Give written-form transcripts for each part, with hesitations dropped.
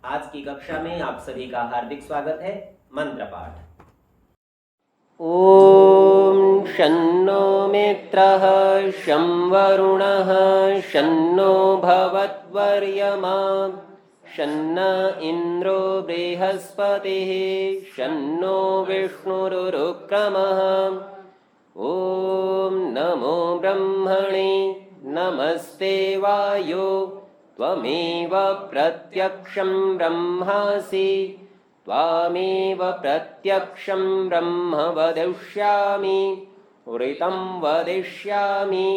आज की कक्षा में आप सभी का हार्दिक स्वागत है। मंत्र पाठ। ओम शन्नो मित्रः शं वरुणः शन्नो भवत्वर्यमा शन्न इन्द्रो बृहस्पतिः शन्नो विष्णुरुक्रमः। ओम नमो ब्रह्मणे नमस्ते वायो त्वमेव प्रत्यक्षं ब्रह्मासि त्वामेव प्रत्यक्षं ब्रह्म वदिष्यामि ऋतं वदिष्यामि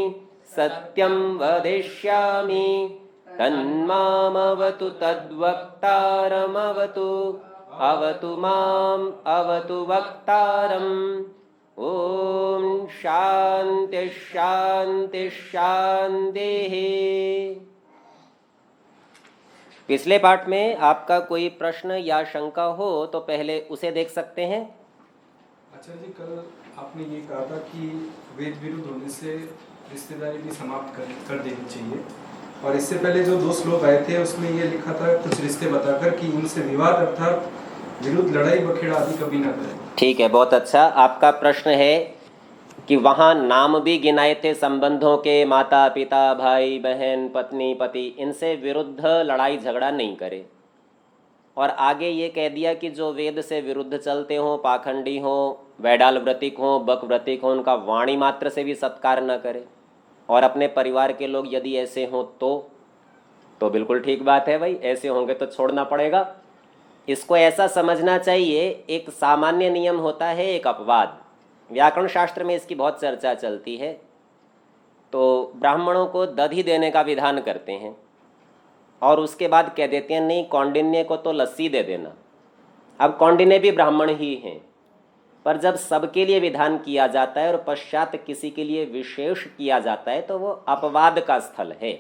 सत्यं वदिष्यामि तन्मामवतु तद्वक्तारमवतु अवतु माम् अवतु वक्तारम्। ओम शांति शांति शांतिः। पिछले पाठ में आपका कोई प्रश्न या शंका हो तो पहले उसे देख सकते हैं। अच्छा जी, कल आपने ये कहा था कि वेद विरुद्ध होने से रिश्तेदारी भी समाप्त कर देनी चाहिए, और इससे पहले जो 2 श्लोक आए थे उसमें ये लिखा था कुछ रिश्ते बताकर कि इनसे विवाद अर्थात विरुद्ध लड़ाई बखेड़ा आदि कभी ना करें। ठीक है, बहुत अच्छा। आपका प्रश्न है कि वहाँ नाम भी गिनाए थे संबंधों के, माता पिता भाई बहन पत्नी पति, इनसे विरुद्ध लड़ाई झगड़ा नहीं करे। और आगे ये कह दिया कि जो वेद से विरुद्ध चलते हों, पाखंडी हों, वैडाल व्रतिक हों, बक व्रतिक हों, उनका वाणी मात्र से भी सत्कार न करे। और अपने परिवार के लोग यदि ऐसे हों तो बिल्कुल ठीक बात है भाई, ऐसे होंगे तो छोड़ना पड़ेगा। इसको ऐसा समझना चाहिए, एक सामान्य नियम होता है, एक अपवाद। व्याकरण शास्त्र में इसकी बहुत चर्चा चलती है। तो ब्राह्मणों को दधी देने का विधान करते हैं और उसके बाद कह देते हैं नहीं, कौंडिन्य को तो लस्सी दे देना। अब कौंडिन्य भी ब्राह्मण ही हैं, पर जब सबके लिए विधान किया जाता है और पश्चात किसी के लिए विशेष किया जाता है तो वो अपवाद का स्थल है।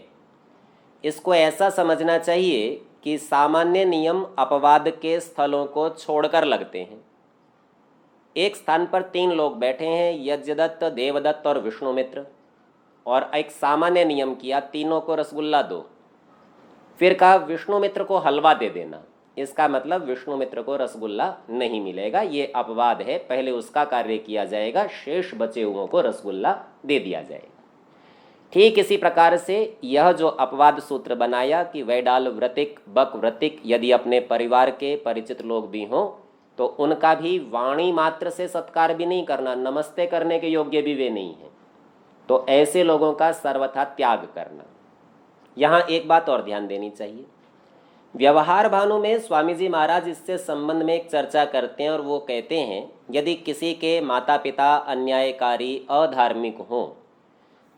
इसको ऐसा समझना चाहिए कि सामान्य नियम अपवाद के स्थलों को छोड़कर लगते हैं। एक स्थान पर 3 लोग बैठे हैं, यज्ञदत्त, देवदत्त और विष्णुमित्र, और एक सामान्य नियम किया, तीनों को रसगुल्ला दो। फिर कहा विष्णुमित्र को हलवा दे देना। इसका मतलब विष्णुमित्र को रसगुल्ला नहीं मिलेगा, ये अपवाद है। पहले उसका कार्य किया जाएगा, शेष बचे हुओं को रसगुल्ला दे दिया जाएगा। ठीक इसी प्रकार से यह जो अपवाद सूत्र बनाया कि वैडाल व्रतिक बक व्रतिक यदि अपने परिवार के परिचित लोग भी हों तो उनका भी वाणी मात्र से सत्कार भी नहीं करना, नमस्ते करने के योग्य भी वे नहीं हैं, तो ऐसे लोगों का सर्वथा त्याग करना। यहाँ एक बात और ध्यान देनी चाहिए। व्यवहार भानु में स्वामी जी महाराज इससे संबंध में एक चर्चा करते हैं और वो कहते हैं यदि किसी के माता पिता अन्यायकारी अधार्मिक हों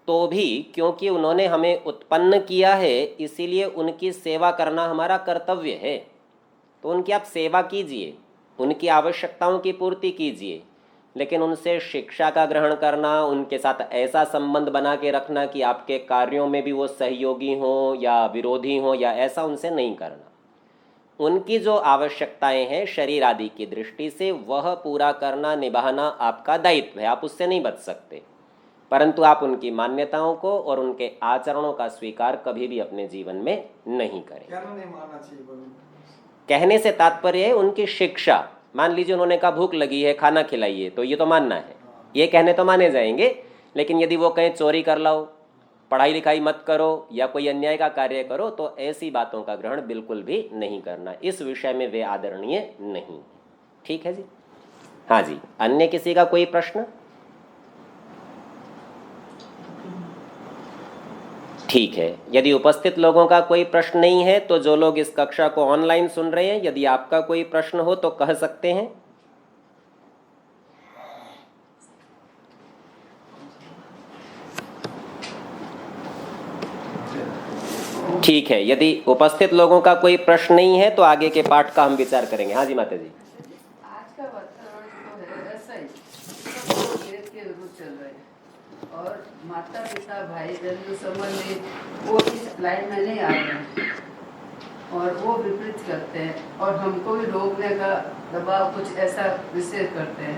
तो भी क्योंकि उन्होंने हमें उत्पन्न किया है इसीलिए उनकी सेवा करना हमारा कर्तव्य है, तो उनकी आप सेवा कीजिए, उनकी आवश्यकताओं की पूर्ति कीजिए, लेकिन उनसे शिक्षा का ग्रहण करना, उनके साथ ऐसा संबंध बना के रखना कि आपके कार्यों में भी वो सहयोगी हों या विरोधी हों या ऐसा उनसे नहीं करना। उनकी जो आवश्यकताएं हैं शरीर आदि की दृष्टि से वह पूरा करना, निभाना आपका दायित्व है, आप उससे नहीं बच सकते, परंतु आप उनकी मान्यताओं को और उनके आचरणों का स्वीकार कभी भी अपने जीवन में नहीं करें। क्या नहीं मानना चाहिए? कहने से तात्पर्य है उनकी शिक्षा। मान लीजिए उन्होंने कहा भूख लगी है, खाना खिलाइए, तो ये तो मानना है, ये कहने तो माने जाएंगे। लेकिन यदि वो कहें चोरी कर लाओ, पढ़ाई लिखाई मत करो या कोई अन्याय का कार्य करो, तो ऐसी बातों का ग्रहण बिल्कुल भी नहीं करना। इस विषय में वे आदरणीय नहीं। ठीक है जी। हाँ जी, अन्य किसी का कोई प्रश्न? ठीक है, यदि उपस्थित लोगों का कोई प्रश्न नहीं है तो जो लोग इस कक्षा को ऑनलाइन सुन रहे हैं, यदि आपका कोई प्रश्न हो तो कह सकते हैं। ठीक है, यदि उपस्थित लोगों का कोई प्रश्न नहीं है तो आगे के पाठ का हम विचार करेंगे। हाँ जी माता जी। आज का वातावरण जो है ऐसा ही सब वेद के विरुद्ध चल रहे हैं और माता पिता भाई बहन जो संबंध वो इस लाइन में नहीं आ रहे हैं और वो विपरीत करते हैं और हमको भी रोकने का दबाव कुछ ऐसा विशेष करते हैं।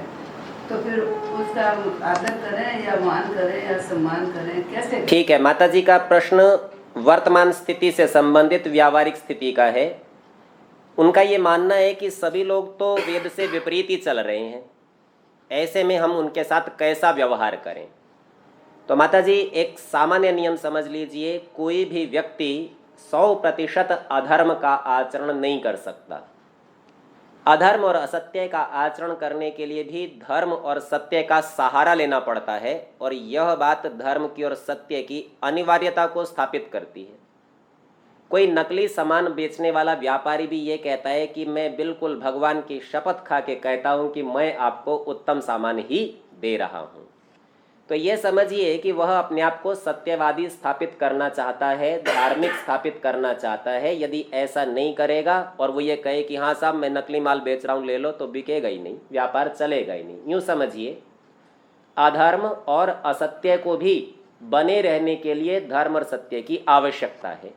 तो फिर उसका आदर करें या मान करें या सम्मान करें, कैसे? ठीक है, माता जी का प्रश्न वर्तमान स्थिति से संबंधित व्यावहारिक स्थिति का है उनका ये मानना है कि सभी लोग तो वेद से विपरीत ही चल रहे हैं, ऐसे में हम उनके साथ कैसा व्यवहार करें। तो माता जी, एक सामान्य नियम समझ लीजिए, कोई भी व्यक्ति 100% अधर्म का आचरण नहीं कर सकता। अधर्म और असत्य का आचरण करने के लिए भी धर्म और सत्य का सहारा लेना पड़ता है, और यह बात धर्म की और सत्य की अनिवार्यता को स्थापित करती है। कोई नकली सामान बेचने वाला व्यापारी भी ये कहता है कि मैं बिल्कुल भगवान की शपथ खा के कहता हूँ कि मैं आपको उत्तम सामान ही दे रहा हूँ। तो ये समझिए कि वह अपने आप को सत्यवादी स्थापित करना चाहता है, धार्मिक स्थापित करना चाहता है। यदि ऐसा नहीं करेगा और वो ये कहे कि हाँ साहब मैं नकली माल बेच रहा हूँ, ले लो, तो बिकेगा ही नहीं, व्यापार चलेगा ही नहीं। यूँ समझिए, अधर्म और असत्य को भी बने रहने के लिए धर्म और सत्य की आवश्यकता है।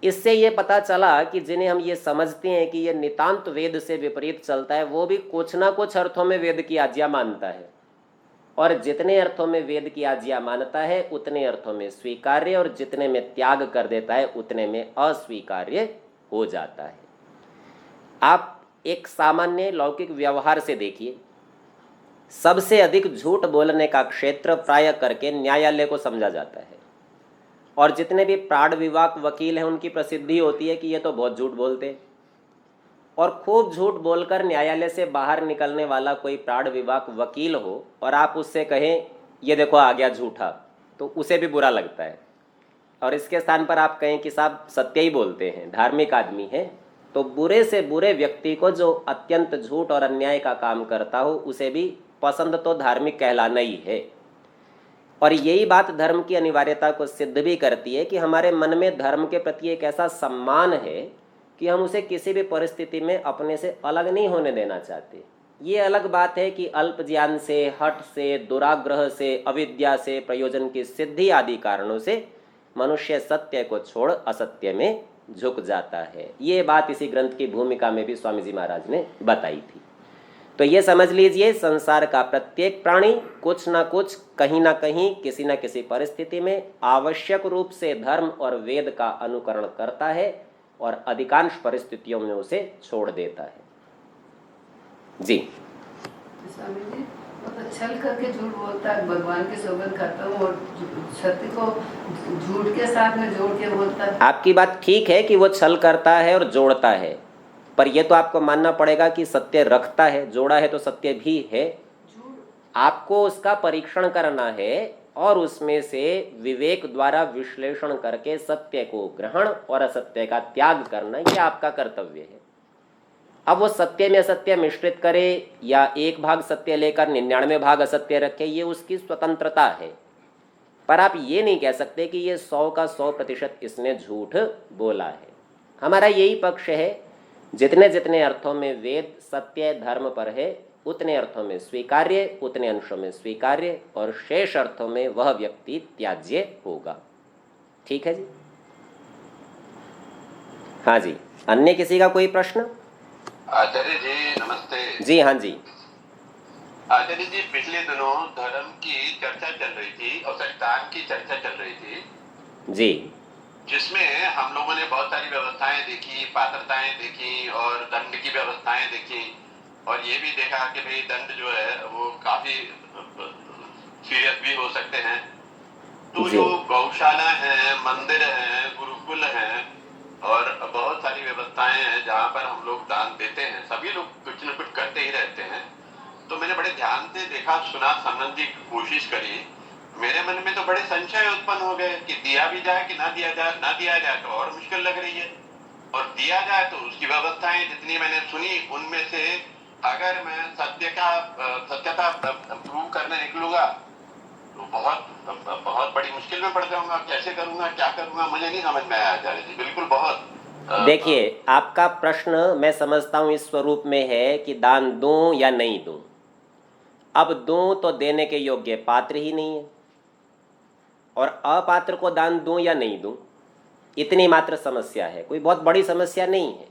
इससे ये पता चला कि जिन्हें हम ये समझते हैं कि ये नितांत वेद से विपरीत चलता है, वो भी कुछ ना कुछ अर्थों में वेद की आज्ञा मानता है, और जितने अर्थों में वेद की आज्ञा मानता है उतने अर्थों में स्वीकार्य, और जितने में त्याग कर देता है उतने में अस्वीकार्य हो जाता है। आप एक सामान्य लौकिक व्यवहार से देखिए, सबसे अधिक झूठ बोलने का क्षेत्र प्राय करके न्यायालय को समझा जाता है, और जितने भी प्राण विवाद वकील हैं उनकी प्रसिद्धि होती है कि ये तो बहुत झूठ बोलते हैं। और खूब झूठ बोलकर न्यायालय से बाहर निकलने वाला कोई प्राण विवाद वकील हो और आप उससे कहें ये देखो आ गया झूठा, तो उसे भी बुरा लगता है। और इसके स्थान पर आप कहें कि साहब सत्य ही बोलते हैं, धार्मिक आदमी हैं, तो बुरे से बुरे व्यक्ति को जो अत्यंत झूठ और अन्याय का काम करता हो उसे भी पसंद तो धार्मिक कहलाना ही है। और यही बात धर्म की अनिवार्यता को सिद्ध भी करती है कि हमारे मन में धर्म के प्रति एक ऐसा सम्मान है कि हम उसे किसी भी परिस्थिति में अपने से अलग नहीं होने देना चाहते। ये अलग बात है कि अल्प ज्ञान से, हठ से, दुराग्रह से, अविद्या से, प्रयोजन की सिद्धि आदि कारणों से मनुष्य सत्य को छोड़ असत्य में झुक जाता है। ये बात इसी ग्रंथ की भूमिका में भी स्वामी जी महाराज ने बताई थी। तो ये समझ लीजिए, संसार का प्रत्येक प्राणी कुछ ना कुछ, कहीं ना कहीं, किसी न किसी परिस्थिति में आवश्यक रूप से धर्म और वेद का अनुकरण करता है और अधिकांश परिस्थितियों में उसे छोड़ देता है। जी स्वामी जी, वो तो छल करके झूठ बोलता है, भगवान की सौगंध खाता हूँ, और सत्य को झूठ के साथ में जोड़ के बोलता है। आपकी बात ठीक है कि वो छल करता है और जोड़ता है, पर यह तो आपको मानना पड़ेगा कि सत्य रखता है, जोड़ा है तो सत्य भी है। आपको उसका परीक्षण करना है और उसमें से विवेक द्वारा विश्लेषण करके सत्य को ग्रहण और असत्य का त्याग करना, यह आपका कर्तव्य है। अब वो सत्य में असत्य मिश्रित करे या एक भाग सत्य लेकर 99 भाग असत्य रखे, ये उसकी स्वतंत्रता है। पर आप ये नहीं कह सकते कि ये 100 का 100% इसने झूठ बोला है। हमारा यही पक्ष है, जितने जितने अर्थों में वेद सत्य धर्म पर है उतने अर्थों में स्वीकार्य, उतने अंशों में स्वीकार्य, और शेष अर्थों में वह व्यक्ति त्याज्य होगा। ठीक है जी। हाँ जी, अन्य किसी का कोई प्रश्न? आचार्य जी नमस्ते। जी हाँ जी। आचार्य जी, पिछले दिनों धर्म की चर्चा चल रही थी और संतान की चर्चा चल रही थी जी, जिसमें हम लोगों ने बहुत सारी व्यवस्थाएं देखी, पात्रताएं देखी और दंड की व्यवस्थाएं देखी, और ये भी देखा कि भाई दंड जो है वो काफी सीरियस भी हो सकते हैं। तो जो गौशाला है, मंदिर है, गुरुकुल है और बहुत सारी व्यवस्थाएं हैं जहाँ पर हम लोग दान देते हैं, सभी लोग कुछ न कुछ करते ही रहते हैं। तो मैंने बड़े ध्यान से देखा, सुना, समझने की कोशिश करी। मेरे मन में तो बड़े संशय उत्पन्न हो गए कि दिया भी जाए कि ना दिया जाए। ना दिया जाए तो और मुश्किल लग रही है, और दिया जाए तो उसकी व्यवस्थाएं जितनी मैंने सुनी उनमें से अगर मैं सत्यता प्रूव करने निकलूंगा तो बहुत बड़ी मुश्किल में पड़ जाऊंगा। कैसे करूंगा, क्या करूंगा, मुझे नहीं समझ में आया आचार्य जी, बिल्कुल। बहुत देखिए, आपका प्रश्न मैं समझता हूँ इस स्वरूप में है कि दान दूं या नहीं दूं। अब दूं तो देने के योग्य पात्र ही नहीं है, और अपात्र को दान दूं या नहीं दूं, इतनी मात्र समस्या है, कोई बहुत बड़ी समस्या नहीं है।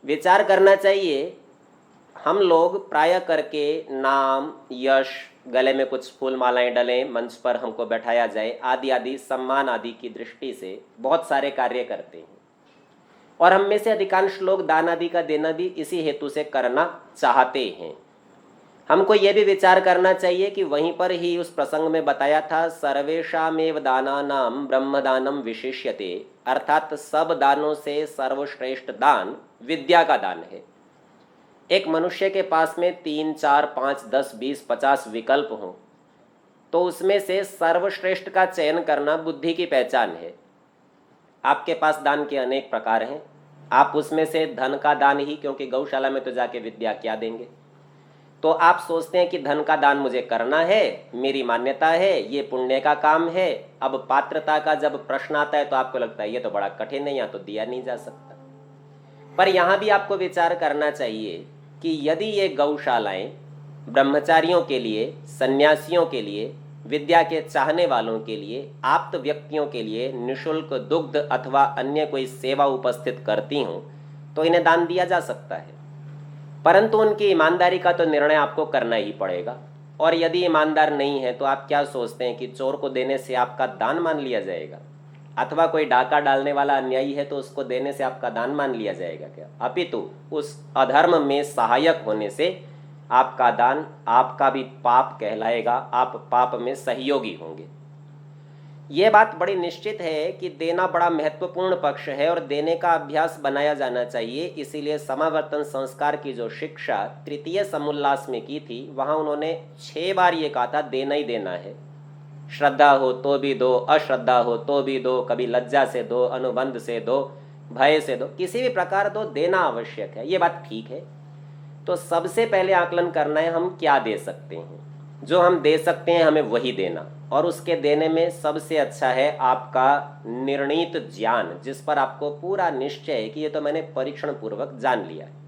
विचार करना चाहिए। हम लोग प्राय करके नाम, यश, गले में कुछ फूल मालाएं डलें, मंच पर हमको बैठाया जाए, आदि आदि सम्मान आदि की दृष्टि से बहुत सारे कार्य करते हैं। और हम में से अधिकांश लोग दान आदि का देना भी इसी हेतु से करना चाहते हैं। हमको यह भी विचार करना चाहिए कि वहीं पर ही उस प्रसंग में बताया था, सर्वेशामेव दानानाम ब्रह्मदानम विशिष्यते, अर्थात सब दानों से सर्वश्रेष्ठ दान विद्या का दान है। एक मनुष्य के पास में 3, 4, 5, 10, 20, 50 विकल्प हों तो उसमें से सर्वश्रेष्ठ का चयन करना बुद्धि की पहचान है। आपके पास दान के अनेक प्रकार हैं, आप उसमें से धन का दान ही, क्योंकि गौशाला में तो जाके विद्या क्या देंगे, तो आप सोचते हैं कि धन का दान मुझे करना है, मेरी मान्यता है, ये पुण्य का काम है। अब पात्रता का जब प्रश्न आता है तो आपको लगता है ये तो बड़ा कठिन है, यहाँ तो दिया नहीं जा सकता। पर यहाँ भी आपको विचार करना चाहिए कि यदि ये गौशालाएं ब्रह्मचारियों के लिए, सन्यासियों के लिए, विद्या के चाहने वालों के लिए, आप्त व्यक्तियों के लिए निःशुल्क दुग्ध अथवा अन्य कोई सेवा उपस्थित करती हों तो इन्हें दान दिया जा सकता है, परंतु उनकी ईमानदारी का तो निर्णय आपको करना ही पड़ेगा। और यदि ईमानदार नहीं है तो आप क्या सोचते हैं कि चोर को देने से आपका दान मान लिया जाएगा, अथवा कोई डाका डालने वाला अन्यायी है तो उसको देने से आपका दान मान लिया जाएगा क्या? अपितु उस अधर्म में सहायक होने से आपका दान आपका भी पाप कहलाएगा, आप पाप में सहयोगी होंगे। ये बात बड़ी निश्चित है कि देना बड़ा महत्वपूर्ण पक्ष है और देने का अभ्यास बनाया जाना चाहिए। इसीलिए समावर्तन संस्कार की जो शिक्षा तृतीय समुल्लास में की थी, वहाँ उन्होंने 6 बार ये कहा था देना ही देना है। श्रद्धा हो तो भी दो, अश्रद्धा हो तो भी दो, कभी लज्जा से दो, अनुबंध से दो, भय से दो, किसी भी प्रकार दो, देना आवश्यक है। ये बात ठीक है। तो सबसे पहले आकलन करना है हम क्या दे सकते हैं। जो हम दे सकते हैं हमें वही देना, और उसके देने में सबसे अच्छा है आपका निर्णीत ज्ञान, जिस पर आपको पूरा निश्चय है कि ये तो मैंने परीक्षण पूर्वक जान लिया है।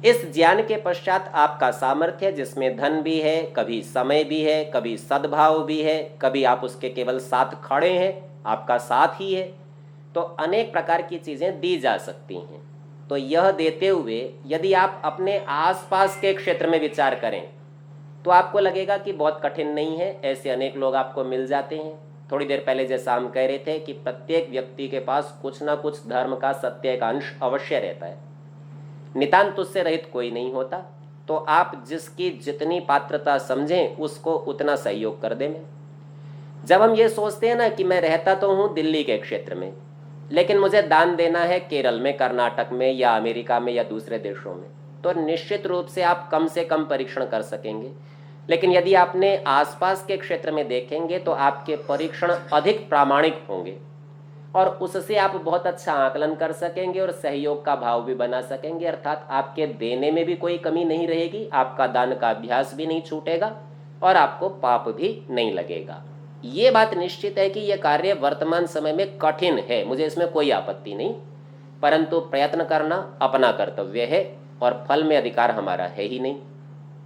इस ज्ञान के पश्चात आपका सामर्थ्य, जिसमें धन भी है, कभी समय भी है, कभी सद्भाव भी है, कभी आप उसके केवल साथ खड़े हैं, आपका साथ ही है, तो अनेक प्रकार की चीजें दी जा सकती हैं। तो यह देते हुए यदि आप अपने आसपास के क्षेत्र में विचार करें तो आपको लगेगा कि बहुत कठिन नहीं है, ऐसे अनेक लोग आपको मिल जाते हैं। थोड़ी देर पहले जैसा हम कह रहे थे कि प्रत्येक व्यक्ति के पास कुछ ना कुछ धर्म का सत्य का अंश अवश्य रहता है, नितांत उससे रहित कोई नहीं होता। तो आप जिसकी जितनी पात्रता समझें उसको उतना सहयोग कर दें। जब हम ये सोचते हैं ना कि मैं रहता तो हूँ दिल्ली के क्षेत्र में, लेकिन मुझे दान देना है केरल में, कर्नाटक में या अमेरिका में या दूसरे देशों में, तो निश्चित रूप से आप कम से कम परीक्षण कर सकेंगे। लेकिन यदि आपने आसपास के क्षेत्र में देखेंगे तो आपके परीक्षण अधिक प्रामाणिक होंगे और उससे आप बहुत अच्छा आकलन कर सकेंगे और सहयोग का भाव भी बना सकेंगे। अर्थात आपके देने में भी कोई कमी नहीं रहेगी, आपका दान का अभ्यास भी नहीं छूटेगा और आपको पाप भी नहीं लगेगा। ये बात निश्चित है कि यह कार्य वर्तमान समय में कठिन है, मुझे इसमें कोई आपत्ति नहीं, परंतु प्रयत्न करना अपना कर्तव्य है और फल में अधिकार हमारा है ही नहीं।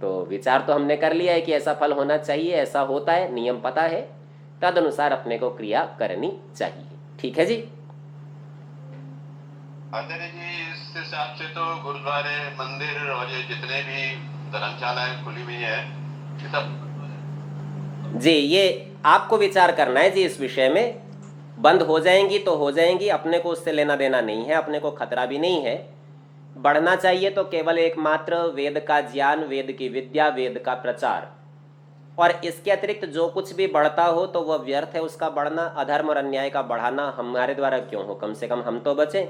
तो विचार तो हमने कर लिया है कि ऐसा फल होना चाहिए, ऐसा होता है, नियम पता है, तद अनुसार अपने को क्रिया करनी चाहिए। ठीक है जी। आचार्य जी, इस हिसाब से तो गुरुद्वारे, मंदिर और ये जितने भी धर्मशालाएं खुली हुई है ये सब जी, ये आपको विचार करना है जी इस विषय में। बंद हो जाएंगी तो हो जाएंगी, अपने को उससे लेना देना नहीं है, अपने को खतरा भी नहीं है। बढ़ना चाहिए तो केवल एकमात्र वेद का ज्ञान, वेद की विद्या, वेद का प्रचार, और इसके अतिरिक्त जो कुछ भी बढ़ता हो तो वह व्यर्थ है उसका बढ़ना। अधर्म और अन्याय का बढ़ाना हमारे द्वारा क्यों हो, कम से कम हम तो बचें।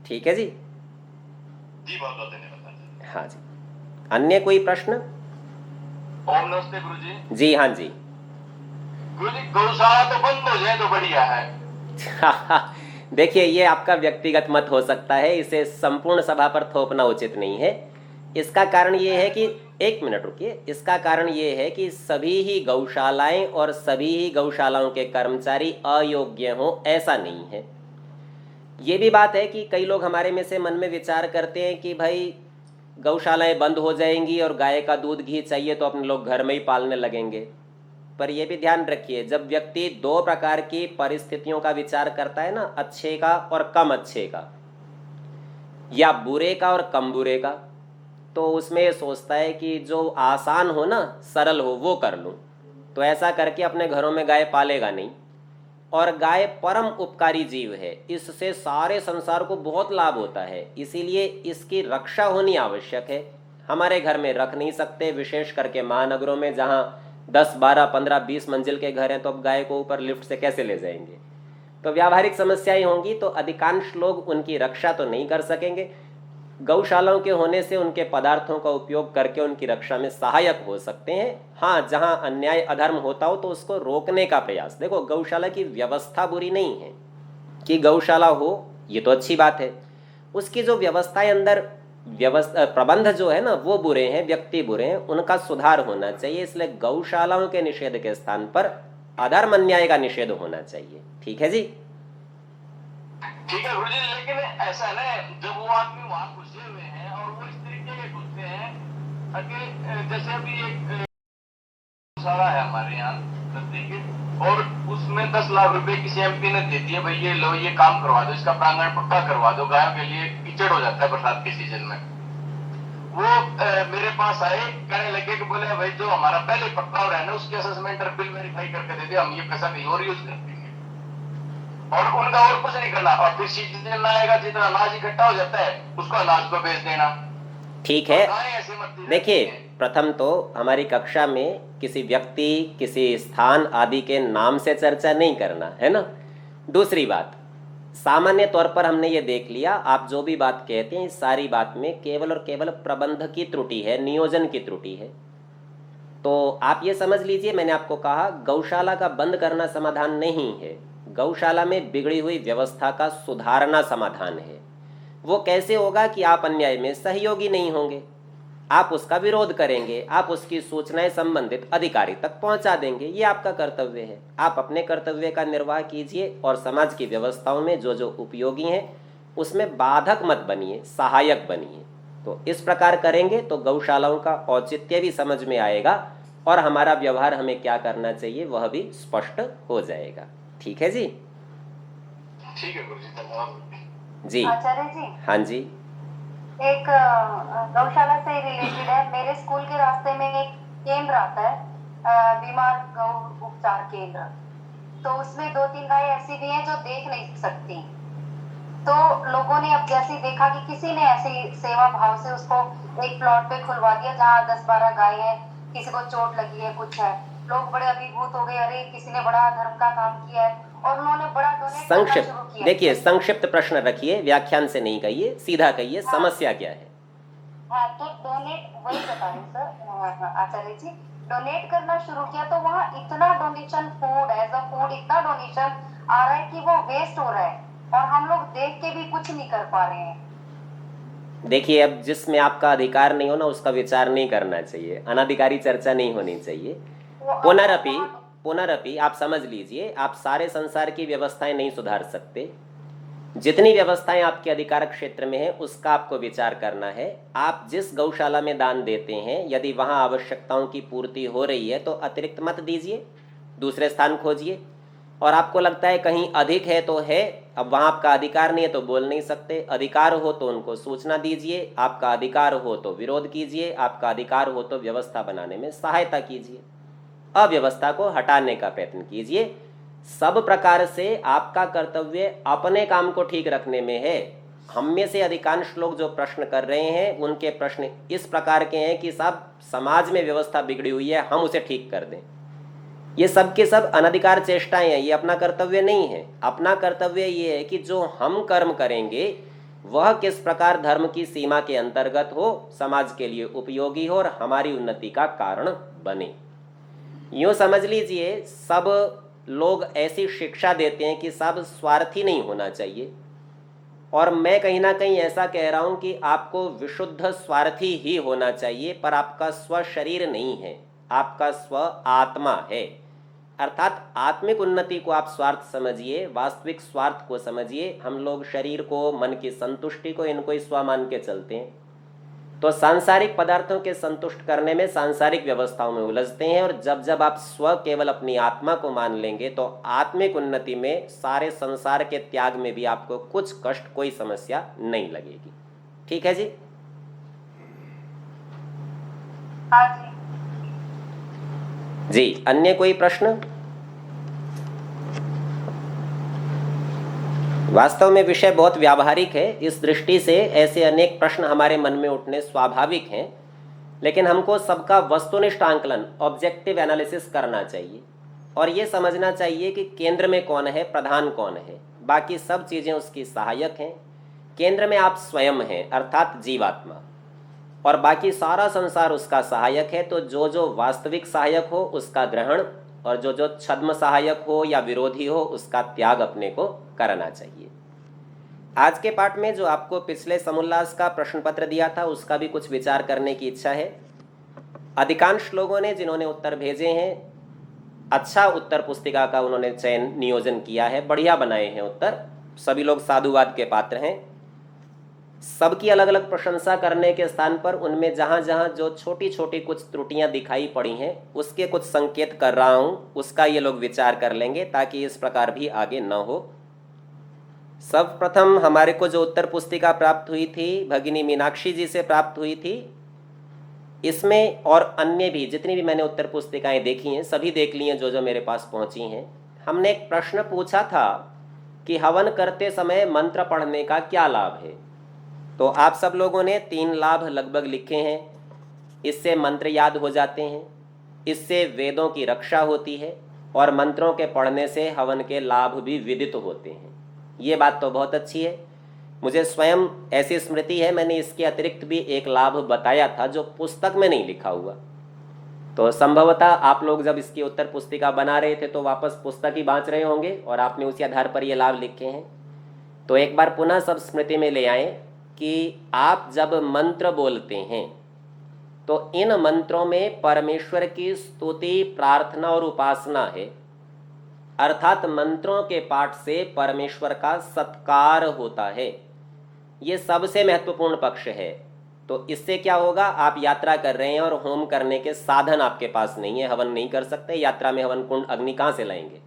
ठीक है जी। जी, बहुत बहुत धन्यवाद। हाँ जी, अन्य कोई प्रश्न? ओम नमस्ते गुरु जी। जी हाँ जी। गुरु जी, गौशाला तो बंद हो जाए तो बढ़िया है। देखिए, ये आपका व्यक्तिगत मत हो सकता है, इसे संपूर्ण सभा पर थोपना उचित नहीं है। इसका कारण ये है कि, एक मिनट रुकिए, इसका कारण ये है कि सभी ही गौशालाएं और सभी ही गौशालाओं के कर्मचारी अयोग्य हों ऐसा नहीं है। ये भी बात है कि कई लोग हमारे में से मन में विचार करते हैं कि भाई गौशालाएं बंद हो जाएंगी और गाय का दूध घी चाहिए तो अपने लोग घर में ही पालने लगेंगे। पर यह भी ध्यान रखिए, जब व्यक्ति 2 प्रकार की परिस्थितियों का विचार करता है ना, अच्छे का और कम अच्छे का, या बुरे का और कम बुरे का, तो उसमें ये सोचता है कि जो आसान हो ना, सरल हो, वो कर लूं, तो ऐसा करके अपने घरों में गाय पालेगा नहीं। और गाय परम उपकारी जीव है, इससे सारे संसार को बहुत लाभ होता है, इसीलिए इसकी रक्षा होनी आवश्यक है। हमारे घर में रख नहीं सकते, विशेष करके महानगरों में जहाँ 10, 12, 15, 20 मंजिल के घर हैं, तो अब गाय को ऊपर लिफ्ट से कैसे ले जाएंगे? तो व्यावहारिक समस्याएं होंगी, तो अधिकांश लोग उनकी रक्षा तो नहीं कर सकेंगे। गौशालाओं के होने से उनके पदार्थों का उपयोग करके उनकी रक्षा में सहायक हो सकते हैं। हाँ, जहाँ अन्याय अधर्म होता हो तो उसको रोकने का प्रयास। देखो, गौशाला की व्यवस्था बुरी नहीं है, कि गौशाला हो ये तो अच्छी बात है, उसकी जो व्यवस्थाएं अंदर प्रबंध जो है ना वो बुरे हैं, व्यक्ति बुरे हैं, उनका सुधार होना चाहिए। इसलिए गौशालाओं के निषेध के स्थान पर अधर्म अन्याय का निषेध होना चाहिए। ठीक है जी? ठीक है गुरुजी, लेकिन ऐसा है ना, जब वो आदमी वहां घुसे हुए हैं और वो इस तरीके के घुसते हैं कि जैसे अभी एक गौशाला है हमारे यहाँ नजदीक, और उसमें 10 लाख रुपए किसी एमपी ने दे दिए, भाई ये लो, ये काम करवा दो, इसका प्रांगण पक्का करवा दो, गायों के लिए कीचड़ हो जाता है बरसात के सीजन में। वो मेरे पास आए, कहने लगे कि बोले भाई जो हमारा पहले पक्का हो रहा है ना, उसकी असेसमेंट और बिल वेरीफाई करके दे दे, हम ये पैसा नहीं और यूज कर देंगे, और उनका और कुछ नहीं करना। और फिर सीजन आएगा, जितना अनाज इकट्ठा हो जाता है उसको अनाज को बेच देना। ठीक है, देखिए, प्रथम तो हमारी कक्षा में किसी व्यक्ति, किसी स्थान आदि के नाम से चर्चा नहीं करना है ना। दूसरी बात, सामान्य तौर पर हमने ये देख लिया, आप जो भी बात कहते हैं इस सारी बात में केवल और केवल प्रबंध की त्रुटि है, नियोजन की त्रुटि है। तो आप ये समझ लीजिए, मैंने आपको कहा गौशाला का बंद करना समाधान नहीं है, गौशाला में बिगड़ी हुई व्यवस्था का सुधारना समाधान है। वो कैसे होगा कि आप अन्याय में सहयोगी नहीं होंगे, आप उसका विरोध करेंगे, आप उसकी सूचनाएं संबंधित अधिकारी तक पहुंचा देंगे, ये आपका कर्तव्य है। आप अपने कर्तव्य का निर्वाह कीजिए और समाज की व्यवस्थाओं में जो जो उपयोगी हैं उसमें बाधक मत बनिए, सहायक बनिए। तो इस प्रकार करेंगे तो गौशालाओं का औचित्य भी समझ में आएगा और हमारा व्यवहार हमें क्या करना चाहिए वह भी स्पष्ट हो जाएगा। ठीक है जी? ठीक है गुरुजी, धन्यवाद जी। आचार्य जी, हाँ जी। एक गौशाला से रिलेटेड है। मेरे स्कूल के रास्ते में एक केंद्र आता है, बीमार गौ उपचार केंद्र। तो उसमें 2-3 गाय ऐसी भी हैं जो देख नहीं सकती। तो लोगों ने अब जैसे देखा कि किसी ने ऐसी सेवा भाव से उसको एक प्लॉट पे खुलवा दिया जहाँ 10-12 गाय है, किसी को चोट लगी है, कुछ है, लोग बड़े अभिभूत हो गए, अरे किसी ने बड़ा धर्म का काम किया है, और उन्होंने बड़ा डोनेट करना शुरू संक्षिप्त किया। देखिए, संक्षिप्त प्रश्न रखिए, व्याख्यान से नहीं कहिए, सीधा कहिए। हाँ। समस्या क्या है? हाँ, तो डोनेट, वही बता रही सर आचार्य जी, डोनेट करना शुरू किया तो वहाँ इतना donation, food as a food donation डोनेशन आ रहा है कि वो वेस्ट हो रहा है और हम लोग देख के भी कुछ नहीं कर पा रहे हैं। देखिए, अब जिसमें आपका अधिकार नहीं हो ना उसका विचार नहीं करना चाहिए, अनाधिकारी चर्चा नहीं होनी चाहिए। पुनरअपि आप समझ लीजिए, आप सारे संसार की व्यवस्थाएं नहीं सुधार सकते। जितनी व्यवस्थाएं आपके अधिकार क्षेत्र में है उसका आपको विचार करना है। आप जिस गौशाला में दान देते हैं, यदि वहां आवश्यकताओं की पूर्ति हो रही है तो अतिरिक्त मत दीजिए, दूसरे स्थान खोजिए। और आपको लगता है कहीं अधिक है तो है, अब वहां आपका अधिकार नहीं है तो बोल नहीं सकते। अधिकार हो तो उनको सूचना दीजिए, आपका अधिकार हो तो विरोध कीजिए, आपका अधिकार हो तो व्यवस्था बनाने में सहायता कीजिए, अव्यवस्था को हटाने का प्रयत्न कीजिए। सब प्रकार से आपका कर्तव्य अपने काम को ठीक रखने में है। हम में से अधिकांश लोग जो प्रश्न कर रहे हैं उनके प्रश्न इस प्रकार के हैं कि साहब समाज में व्यवस्था बिगड़ी हुई है, हम उसे ठीक कर दें। ये सब के सब अनधिकार चेष्टाएं हैं, ये अपना कर्तव्य नहीं है। अपना कर्तव्य ये है कि जो हम कर्म करेंगे वह किस प्रकार धर्म की सीमा के अंतर्गत हो, समाज के लिए उपयोगी हो और हमारी उन्नति का कारण बने। यूँ समझ लीजिए, सब लोग ऐसी शिक्षा देते हैं कि सब स्वार्थी नहीं होना चाहिए, और मैं कहीं ना कहीं ऐसा कह रहा हूं कि आपको विशुद्ध स्वार्थी ही होना चाहिए, पर आपका स्व शरीर नहीं है, आपका स्व आत्मा है। अर्थात आत्मिक उन्नति को आप स्वार्थ समझिए, वास्तविक स्वार्थ को समझिए। हम लोग शरीर को, मन की संतुष्टि को, इनको ही स्व मान के चलते हैं, तो सांसारिक पदार्थों के संतुष्ट करने में सांसारिक व्यवस्थाओं में उलझते हैं। और जब जब आप स्व केवल अपनी आत्मा को मान लेंगे तो आत्मिक उन्नति में, सारे संसार के त्याग में भी आपको कुछ कष्ट, कोई समस्या नहीं लगेगी। ठीक है जी? हाँ जी। जी, अन्य कोई प्रश्न? वास्तव में विषय बहुत व्यावहारिक है। इस दृष्टि से ऐसे अनेक प्रश्न हमारे मन में उठने स्वाभाविक हैं, लेकिन हमको सबका वस्तुनिष्ठ आंकलन, ऑब्जेक्टिव एनालिसिस करना चाहिए और ये समझना चाहिए कि केंद्र में कौन है, प्रधान कौन है, बाकी सब चीज़ें उसकी सहायक हैं। केंद्र में आप स्वयं हैं अर्थात जीवात्मा, और बाकी सारा संसार उसका सहायक है। तो जो जो वास्तविक सहायक हो उसका ग्रहण और जो जो छद्म सहायक हो या विरोधी हो उसका त्याग अपने को करना चाहिए। आज के पाठ में जो आपको पिछले समोल्लास का प्रश्न पत्र दिया था उसका भी कुछ विचार करने की इच्छा है। अधिकांश लोगों ने जिन्होंने उत्तर भेजे हैं, अच्छा उत्तर पुस्तिका का उन्होंने चयन नियोजन किया है, बढ़िया बनाए हैं उत्तर। सभी लोग साधुवाद के पात्र हैं। सबकी अलग अलग प्रशंसा करने के स्थान पर उनमें जहाँ जहाँ जो छोटी छोटी कुछ त्रुटियां दिखाई पड़ी हैं उसके कुछ संकेत कर रहा हूँ, उसका ये लोग विचार कर लेंगे ताकि इस प्रकार भी आगे न हो। सब प्रथम हमारे को जो उत्तर पुस्तिका प्राप्त हुई थी भगिनी मीनाक्षी जी से प्राप्त हुई थी, इसमें और अन्य भी जितनी भी मैंने उत्तर पुस्तिकाएं देखी हैं सभी देख ली हैं जो जो मेरे पास पहुंची हैं। हमने एक प्रश्न पूछा था कि हवन करते समय मंत्र पढ़ने का क्या लाभ है, तो आप सब लोगों ने 3 लाभ लगभग लिखे हैं। इससे मंत्र याद हो जाते हैं, इससे वेदों की रक्षा होती है और मंत्रों के पढ़ने से हवन के लाभ भी विदित होते हैं। ये बात तो बहुत अच्छी है। मुझे स्वयं ऐसी स्मृति है, मैंने इसके अतिरिक्त भी एक लाभ बताया था जो पुस्तक में नहीं लिखा हुआ। तो संभवतः आप लोग जब इसकी उत्तर पुस्तिका बना रहे थे तो वापस पुस्तक ही बाँच रहे होंगे और आपने उसी आधार पर ये लाभ लिखे हैं। तो एक बार पुनः सब स्मृति में ले आएँ कि आप जब मंत्र बोलते हैं तो इन मंत्रों में परमेश्वर की स्तुति, प्रार्थना और उपासना है, अर्थात मंत्रों के पाठ से परमेश्वर का सत्कार होता है। ये सबसे महत्वपूर्ण पक्ष है। तो इससे क्या होगा, आप यात्रा कर रहे हैं और होम करने के साधन आपके पास नहीं है, हवन नहीं कर सकते, यात्रा में हवन कुंड अग्नि कहाँ से लाएंगे।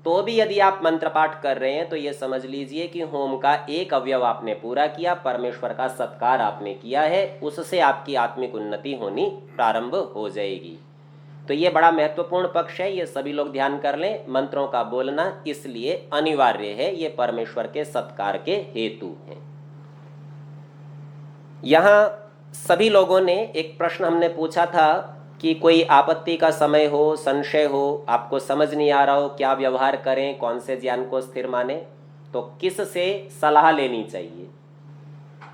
तो भी यदि आप मंत्र पाठ कर रहे हैं तो ये समझ लीजिए कि होम का एक अवयव आपने पूरा किया, परमेश्वर का सत्कार आपने किया है, उससे आपकी आत्मिक उन्नति होनी प्रारंभ हो जाएगी। तो ये बड़ा महत्वपूर्ण पक्ष है, ये सभी लोग ध्यान कर लें। मंत्रों का बोलना इसलिए अनिवार्य है, ये परमेश्वर के सत्कार के हेतु हैं। यहाँ सभी लोगों ने एक प्रश्न हमने पूछा था कि कोई आपत्ति का समय हो, संशय हो, आपको समझ नहीं आ रहा हो क्या व्यवहार करें, कौन से ज्ञान को स्थिर माने, तो किस से सलाह लेनी चाहिए।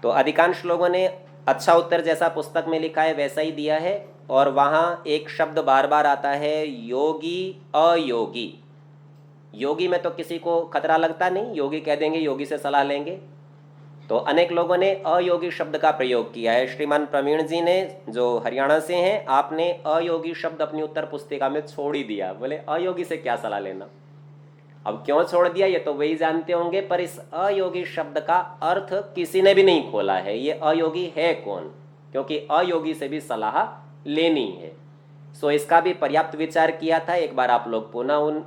तो अधिकांश लोगों ने अच्छा उत्तर जैसा पुस्तक में लिखा है वैसा ही दिया है, और वहाँ एक शब्द बार बार आता है, योगी अयोगी। योगी में तो किसी को खतरा लगता नहीं, योगी कह देंगे योगी से सलाह लेंगे। तो अनेक लोगों ने अयोगी शब्द का प्रयोग किया है। श्रीमान प्रवीण जी ने जो हरियाणा से हैं, आपने अयोगी शब्द अपनी उत्तर पुस्तिका में छोड़ ही दिया, बोले अयोगी से क्या सलाह लेना। अब क्यों छोड़ दिया ये तो वही जानते होंगे, पर इस अयोगी शब्द का अर्थ किसी ने भी नहीं खोला है। ये अयोगी है कौन, क्योंकि अयोगी से भी सलाह लेनी है। सो इसका भी पर्याप्त विचार किया था। एक बार आप लोग पुनः उन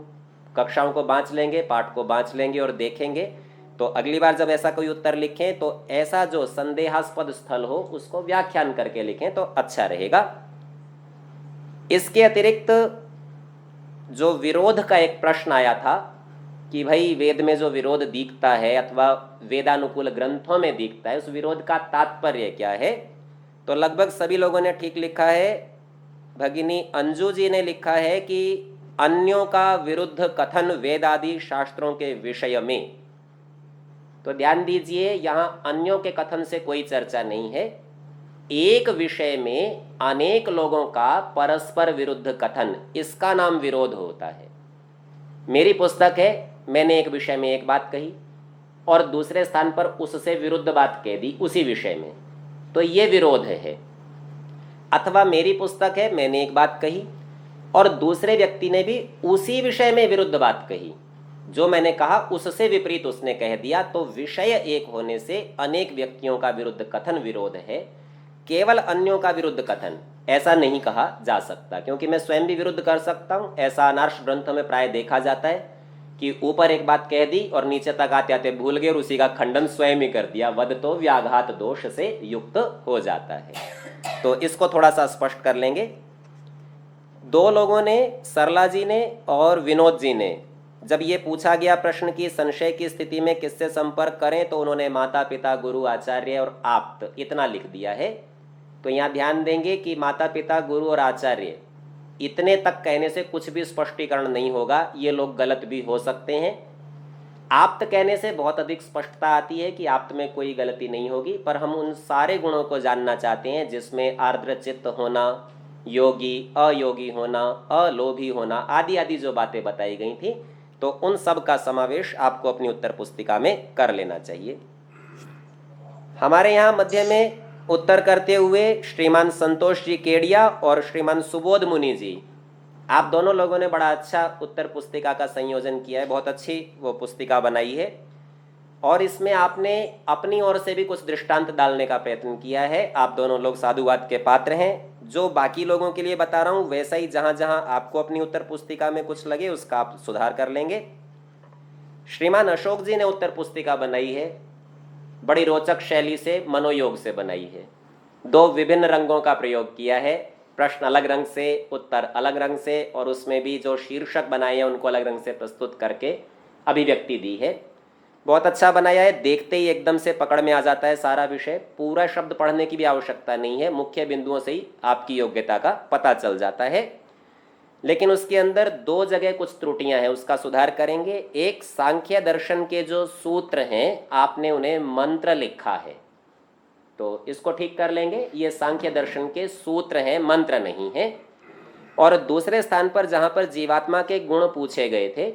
कक्षाओं को बाँच लेंगे, पाठ को बाँच लेंगे और देखेंगे, तो अगली बार जब ऐसा कोई उत्तर लिखें तो ऐसा जो संदेहास्पद स्थल हो उसको व्याख्यान करके लिखें तो अच्छा रहेगा। इसके अतिरिक्त जो विरोध का एक प्रश्न आया था कि भाई वेद में जो विरोध दिखता है अथवा वेदानुकूल ग्रंथों में दिखता है, उस विरोध का तात्पर्य क्या है, तो लगभग सभी लोगों ने ठीक लिखा है। भगिनी अंजू जी ने लिखा है कि अन्यों का विरुद्ध कथन वेद आदि शास्त्रों के विषय में। तो ध्यान दीजिए, यहाँ अन्यों के कथन से कोई चर्चा नहीं है। एक विषय में अनेक लोगों का परस्पर विरुद्ध कथन, इसका नाम विरोध होता है। मेरी पुस्तक है, मैंने एक विषय में एक बात कही और दूसरे स्थान पर उससे विरुद्ध बात कह दी उसी विषय में, तो ये विरोध है। अथवा मेरी पुस्तक है, मैंने एक बात कही और दूसरे व्यक्ति ने भी उसी विषय में विरुद्ध बात कही, जो मैंने कहा उससे विपरीत उसने कह दिया, तो विषय एक होने से अनेक व्यक्तियों का विरुद्ध कथन विरोध है। केवल अन्यों का विरुद्ध कथन ऐसा नहीं कहा जा सकता, क्योंकि मैं स्वयं भी विरुद्ध कर सकता हूँ। ऐसा अनार्ष ग्रंथों में प्राय देखा जाता है कि ऊपर एक बात कह दी और नीचे तक आते आते भूल गए और उसी का खंडन स्वयं ही कर दिया। वद तो व्याघात दोष से युक्त हो जाता है। तो इसको थोड़ा सा स्पष्ट कर लेंगे। 2 लोगों ने, सरला जी ने और विनोद जी ने, जब ये पूछा गया प्रश्न की संशय की स्थिति में किससे संपर्क करें, तो उन्होंने माता पिता गुरु आचार्य और आप्त इतना लिख दिया है। तो यहाँ ध्यान देंगे कि माता पिता गुरु और आचार्य इतने तक कहने से कुछ भी स्पष्टीकरण नहीं होगा, ये लोग गलत भी हो सकते हैं। आप्त कहने से बहुत अधिक स्पष्टता आती है कि आप्त में कोई गलती नहीं होगी, पर हम उन सारे गुणों को जानना चाहते हैं जिसमें आर्द्र चित्त होना, योगी अयोगी होना, अलोभी होना आदि आदि जो बातें बताई गई थी, तो उन सब का समावेश आपको अपनी उत्तर पुस्तिका में कर लेना चाहिए। हमारे यहाँ मध्य में उत्तर करते हुए श्रीमान संतोष जी केडिया और श्रीमान सुबोध मुनि जी, आप दोनों लोगों ने बड़ा अच्छा उत्तर पुस्तिका का संयोजन किया है, बहुत अच्छी वो पुस्तिका बनाई है। और इसमें आपने अपनी ओर से भी कुछ दृष्टांत डालने का प्रयत्न किया है। आप दोनों लोग साधुवाद के पात्र हैं। जो बाकी लोगों के लिए बता रहा हूँ वैसा ही जहाँ जहाँ आपको अपनी उत्तर पुस्तिका में कुछ लगे उसका आप सुधार कर लेंगे। श्रीमान अशोक जी ने उत्तर पुस्तिका बनाई है, बड़ी रोचक शैली से मनोयोग से बनाई है। 2 विभिन्न रंगों का प्रयोग किया है, प्रश्न अलग रंग से, उत्तर अलग रंग से, और उसमें भी जो शीर्षक बनाए हैं उनको अलग रंग से प्रस्तुत करके अभिव्यक्ति दी है। बहुत अच्छा बनाया है, देखते ही एकदम से पकड़ में आ जाता है सारा विषय। पूरा शब्द पढ़ने की भी आवश्यकता नहीं है, मुख्य बिंदुओं से ही आपकी योग्यता का पता चल जाता है। लेकिन उसके अंदर 2 जगह कुछ त्रुटियां हैं, उसका सुधार करेंगे। एक, सांख्य दर्शन के जो सूत्र हैं आपने उन्हें मंत्र लिखा है, तो इसको ठीक कर लेंगे। ये सांख्य दर्शन के सूत्र हैं, मंत्र नहीं है। और दूसरे स्थान पर जहां पर जीवात्मा के गुण पूछे गए थे,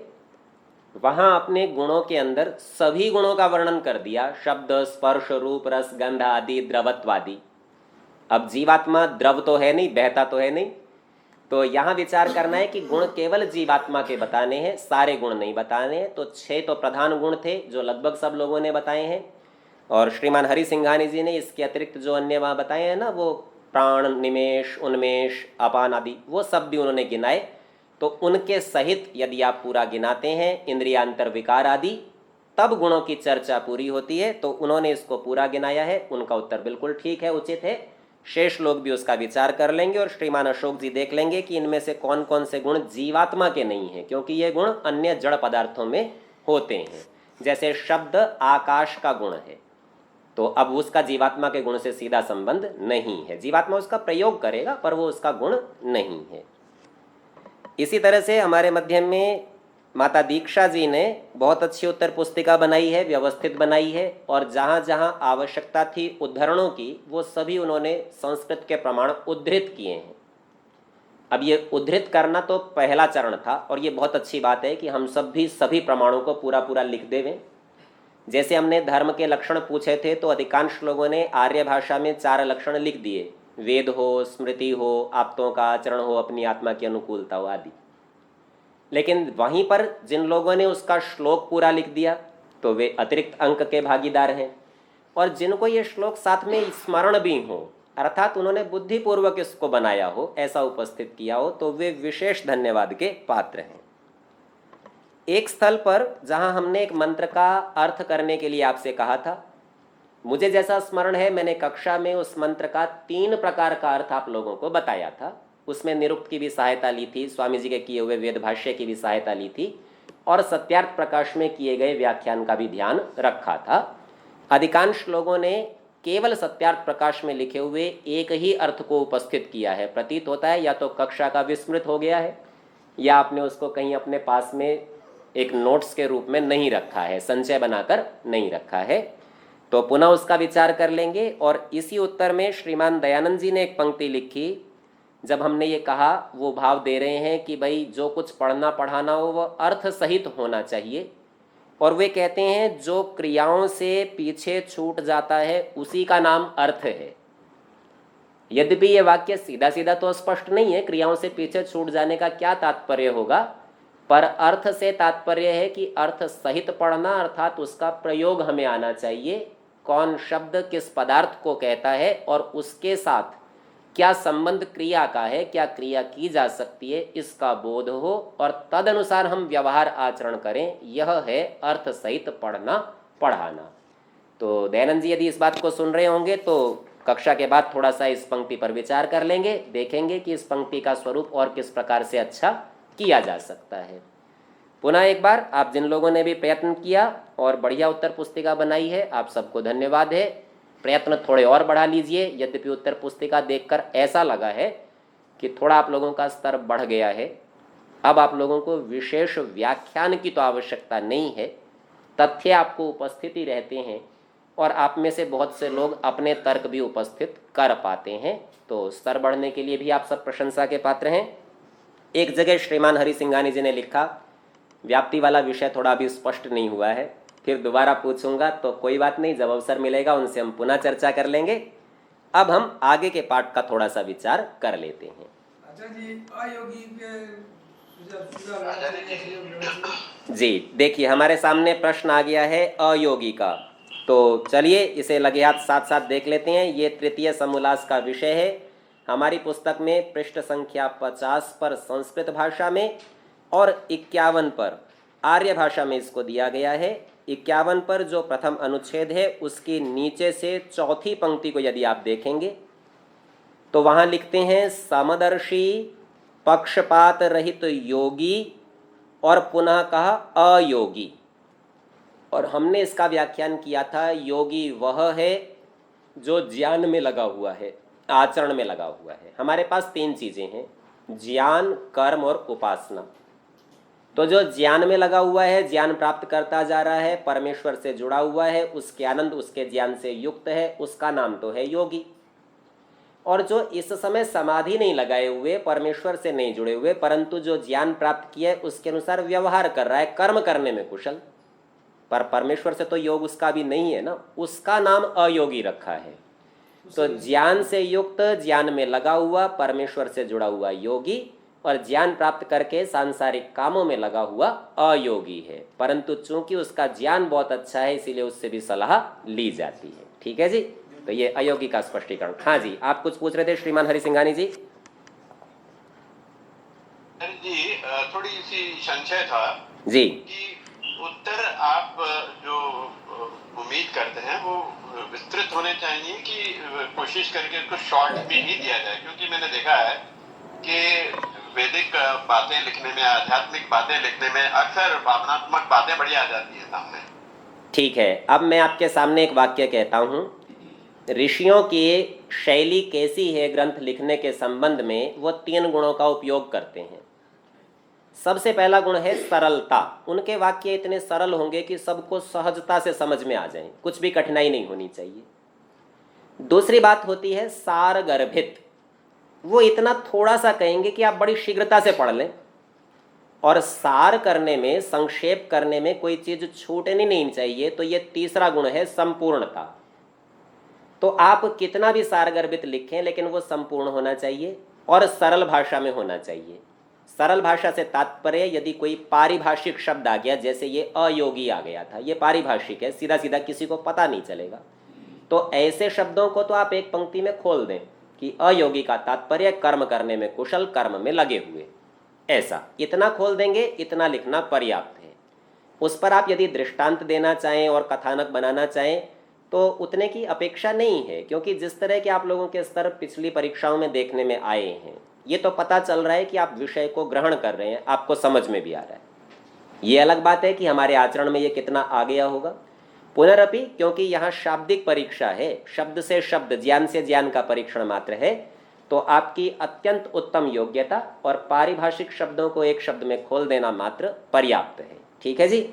वहां अपने गुणों के अंदर सभी गुणों का वर्णन कर दिया, शब्द स्पर्श रूप रस गंध आदि द्रवत्वादि। अब जीवात्मा द्रव तो है नहीं, बहता तो है नहीं, तो यहाँ विचार करना है कि गुण केवल जीवात्मा के बताने हैं, सारे गुण नहीं बताने हैं। तो 6 तो प्रधान गुण थे जो लगभग सब लोगों ने बताए हैं, और श्रीमान हरि सिंघानी जी ने इसके अतिरिक्त जो अन्य वहाँ बताए हैं ना, वो प्राण, निमेश, उन्मेष, अपान आदि, वो सब भी उन्होंने गिनाए। तो उनके सहित यदि आप पूरा गिनाते हैं, इंद्रियांतर विकार आदि, तब गुणों की चर्चा पूरी होती है। तो उन्होंने इसको पूरा गिनाया है, उनका उत्तर बिल्कुल ठीक है, उचित है। शेष लोग भी उसका विचार कर लेंगे और श्रीमान अशोक जी देख लेंगे कि इनमें से कौन कौन से गुण जीवात्मा के नहीं हैं, क्योंकि ये गुण अन्य जड़ पदार्थों में होते हैं। जैसे शब्द आकाश का गुण है, तो अब उसका जीवात्मा के गुण से सीधा संबंध नहीं है, जीवात्मा उसका प्रयोग करेगा पर वो उसका गुण नहीं है। इसी तरह से हमारे मध्य में माता दीक्षा जी ने बहुत अच्छी उत्तर पुस्तिका बनाई है, व्यवस्थित बनाई है, और जहाँ जहाँ आवश्यकता थी उद्धरणों की, वो सभी उन्होंने संस्कृत के प्रमाण उद्धृत किए हैं। अब ये उद्धृत करना तो पहला चरण था, और ये बहुत अच्छी बात है कि हम सब भी सभी प्रमाणों को पूरा पूरा लिख देवें। जैसे हमने धर्म के लक्षण पूछे थे, तो अधिकांश लोगों ने आर्य भाषा में 4 लक्षण लिख दिए, वेद हो, स्मृति हो, आप्तों का आचरण हो, अपनी आत्मा की अनुकूलता हो आदि। लेकिन वहीं पर जिन लोगों ने उसका श्लोक पूरा लिख दिया, तो वे अतिरिक्त अंक के भागीदार हैं। और जिनको ये श्लोक साथ में स्मरण भी हो, अर्थात उन्होंने बुद्धिपूर्वक इसको बनाया हो, ऐसा उपस्थित किया हो, तो वे विशेष धन्यवाद के पात्र हैं। एक स्थल पर जहां हमने एक मंत्र का अर्थ करने के लिए आपसे कहा था, मुझे जैसा स्मरण है मैंने कक्षा में उस मंत्र का 3 प्रकार का अर्थ आप लोगों को बताया था। उसमें निरुक्त की भी सहायता ली थी, स्वामी जी के किए हुए वेद भाष्य की भी सहायता ली थी, और सत्यार्थ प्रकाश में किए गए व्याख्यान का भी ध्यान रखा था। अधिकांश लोगों ने केवल सत्यार्थ प्रकाश में लिखे हुए एक ही अर्थ को उपस्थित किया है। प्रतीत होता है या तो कक्षा का विस्मृत हो गया है, या आपने उसको कहीं अपने पास में एक नोट्स के रूप में नहीं रखा है, संचय बनाकर नहीं रखा है। तो पुनः उसका विचार कर लेंगे। और इसी उत्तर में श्रीमान दयानंद जी ने एक पंक्ति लिखी, जब हमने ये कहा, वो भाव दे रहे हैं कि भाई जो कुछ पढ़ना पढ़ाना हो वह अर्थ सहित होना चाहिए। और वे कहते हैं जो क्रियाओं से पीछे छूट जाता है उसी का नाम अर्थ है। यद्यपि ये वाक्य सीधा सीधा तो स्पष्ट नहीं है, क्रियाओं से पीछे छूट जाने का क्या तात्पर्य होगा, पर अर्थ से तात्पर्य है कि अर्थ सहित पढ़ना, अर्थात उसका प्रयोग हमें आना चाहिए, कौन शब्द किस पदार्थ को कहता है और उसके साथ क्या संबंध क्रिया का है, क्या क्रिया की जा सकती है, इसका बोध हो और तदनुसार हम व्यवहार आचरण करें। यह है अर्थ सहित पढ़ना पढ़ाना। तो दयानंद जी यदि इस बात को सुन रहे होंगे तो कक्षा के बाद थोड़ा सा इस पंक्ति पर विचार कर लेंगे, देखेंगे कि इस पंक्ति का स्वरूप और किस प्रकार से अच्छा किया जा सकता है। पुनः एक बार आप जिन लोगों ने भी प्रयत्न किया और बढ़िया उत्तर पुस्तिका बनाई है, आप सबको धन्यवाद है। प्रयत्न थोड़े और बढ़ा लीजिए। यद्यपि उत्तर पुस्तिका देखकर ऐसा लगा है कि थोड़ा आप लोगों का स्तर बढ़ गया है। अब आप लोगों को विशेष व्याख्यान की तो आवश्यकता नहीं है, तथ्य आपको उपस्थित ही रहते हैं और आप में से बहुत से लोग अपने तर्क भी उपस्थित कर पाते हैं। तो स्तर बढ़ने के लिए भी आप सब प्रशंसा के पात्र हैं। एक जगह श्रीमान हरि सिंघानी जी ने लिखा, व्याप्ति वाला विषय थोड़ा अभी स्पष्ट नहीं हुआ है, फिर दोबारा पूछूंगा, तो कोई बात नहीं, जब अवसर मिलेगा उनसे हम पुनः चर्चा कर लेंगे। अब हम आगे के पाठ का थोड़ा सा विचार कर लेते हैं। जी देखिए, हमारे सामने प्रश्न आ गया है अयोगी का, तो चलिए इसे लगे हाथ साथ साथ देख लेते हैं। ये तृतीय समोल्लास का विषय है हमारी पुस्तक में, पृष्ठ संख्या 50 पर संस्कृत भाषा में और 51 पर आर्य भाषा में इसको दिया गया है। 51 पर जो प्रथम अनुच्छेद है उसकी नीचे से चौथी पंक्ति को यदि आप देखेंगे तो वहां लिखते हैं समदर्शी, पक्षपात रहित योगी और पुनः कहा अयोगी। और हमने इसका व्याख्यान किया था, योगी वह है जो ज्ञान में लगा हुआ है, आचरण में लगा हुआ है। हमारे पास 3 चीजें हैं, ज्ञान, कर्म और उपासना। तो जो ज्ञान में लगा हुआ है, ज्ञान प्राप्त करता जा रहा है, परमेश्वर से जुड़ा हुआ है, उसके आनंद उसके ज्ञान से युक्त है, उसका नाम तो है योगी। और जो इस समय समाधि नहीं लगाए हुए, परमेश्वर से नहीं जुड़े हुए, परंतु जो ज्ञान प्राप्त किया है उसके अनुसार व्यवहार कर रहा है, कर्म करने में कुशल, पर परमेश्वर से तो योग उसका भी नहीं है ना, उसका नाम अयोगी रखा है। तो ज्ञान से युक्त, ज्ञान में लगा हुआ, परमेश्वर से जुड़ा हुआ योगी, और ज्ञान प्राप्त करके सांसारिक कामों में लगा हुआ अयोगी है। परंतु चूंकि उसका ज्ञान बहुत अच्छा है इसीलिए उससे भी सलाह ली जाती है। ठीक है जी, तो ये अयोगी का स्पष्टीकरण। हाँ जी, आप कुछ पूछ रहे थे श्रीमान हरि सिंघानी जी। जी थोड़ी सी संशय था जी कि उत्तर आप जो उम्मीद करते हैं वो विस्तृत होने चाहिए कि कोशिश करके उसको शॉर्ट में ही दिया जाए, क्योंकि मैंने देखा है कि वैदिक बातें लिखने में, आध्यात्मिक बातें लिखने में अक्सर भावनात्मक बातें बड़ी आ जाती है सामने। ठीक है, अब मैं आपके सामने एक वाक्य कहता हूँ। ऋषियों की शैली कैसी है ग्रंथ लिखने के संबंध में, वो 3 गुणों का उपयोग करते हैं। सबसे पहला गुण है सरलता। उनके वाक्य इतने सरल होंगे कि सबको सहजता से समझ में आ जाएं, कुछ भी कठिनाई नहीं होनी चाहिए। दूसरी बात होती है सारगर्भित। वो इतना थोड़ा सा कहेंगे कि आप बड़ी शीघ्रता से पढ़ लें, और सार करने में, संक्षेप करने में कोई चीज छूटनी नहीं चाहिए। तो ये तीसरा गुण है संपूर्णता। तो आप कितना भी सारगर्भित लिखें लेकिन वो संपूर्ण होना चाहिए और सरल भाषा में होना चाहिए। सरल भाषा से तात्पर्य, यदि कोई पारिभाषिक शब्द आ गया, जैसे ये अयोगी आ गया था, ये पारिभाषिक है, सीधा सीधा किसी को पता नहीं चलेगा, तो ऐसे शब्दों को तो आप एक पंक्ति में खोल दें कि अयोगी का तात्पर्य कर्म करने में कुशल, कर्म में लगे हुए, ऐसा इतना खोल देंगे, इतना लिखना पर्याप्त है। उस पर आप यदि दृष्टांत देना चाहें और कथानक बनाना चाहें तो उतने की अपेक्षा नहीं है, क्योंकि जिस तरह के आप लोगों के स्तर पिछली परीक्षाओं में देखने में आए हैं, ये तो पता चल रहा है कि आप विषय को ग्रहण कर रहे हैं, आपको समझ में भी आ रहा है। ये अलग बात है कि हमारे आचरण में ये कितना आ गया होगा। पुनरअपि क्योंकि यहाँ शाब्दिक परीक्षा है, शब्द से शब्द, ज्ञान से ज्ञान का परीक्षण मात्र है, तो आपकी अत्यंत उत्तम योग्यता और पारिभाषिक शब्दों को एक शब्द में खोल देना मात्र पर्याप्त है। ठीक है जी,